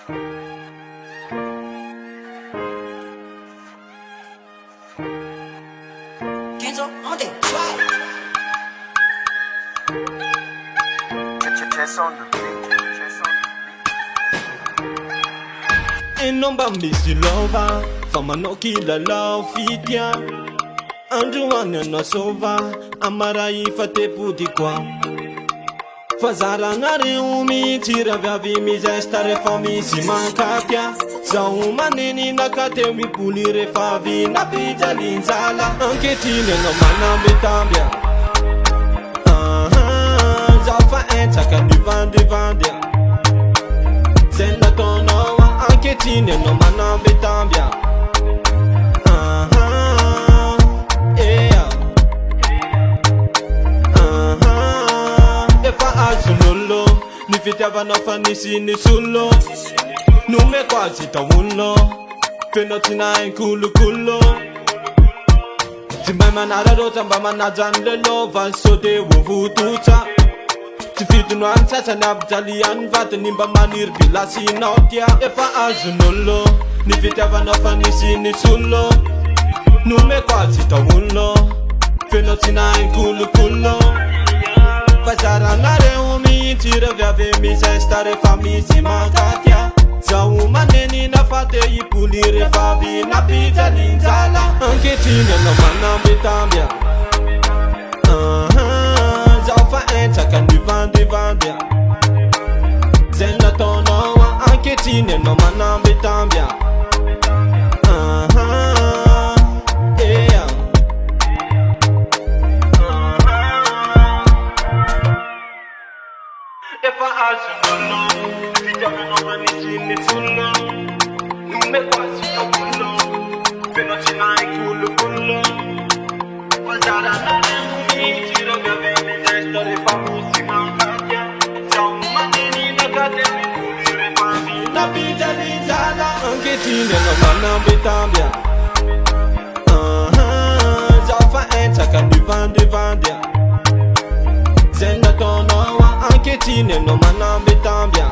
Kenzo on the track. Chess on the beat. Chess on the E non bambisi lova, famano chi la fitia. Androany anao sova, amaray fate puti qua. Fazaranareo mihitsy raviavy mizesta rehefa misy mankatya. Zaho maneny nakateo miboly rehefa avy napijalinjala. Ankehitriny anao manambetambya. Zaho fa etsaka nivandrivandya. Zay nataonao ankehitriny anao manambetambya. Azon'olo ny fitiavanao fa nisy ny solo. Nomeko azy hitaonlo fenao tsy nahy kolokolo. Tsy mba manararoatra mba manaja an'le lova so de ovototsa. Tsy vidino any sasany abijaly any vatiny mba maniry bilasinao tia. Efa azon'olo ny fitiavanao fa nisy ny solo. Nomeko azy hitaonlo fenao tsy nahy kolokolo. Fazaranareo mihitsy raviavy mizesta rehefa misy mankatya. Zaho maneny nafate hiboly rehefa avy napijalinjala. Ankehitriny anao manambetambya. Zaho fa etsaka nivandrivandya. Zay nataonao ankehitriny anao manambetambya. Efa azon'olo fitiavanao fa nisy ny solo. Nomeko azy hitaonlo fenao tsy nahy kolokolo. Fazaranareo mihitsy raviavy mizesta rehefa misy mankatya. Zaho maneny nakateo miboly rehefa avy napijalinjala. Ankehitriny anao manambetambya. Zaho fa etsaka nivandrivandya. Zay nataonao ankehitriny anao manambetambya.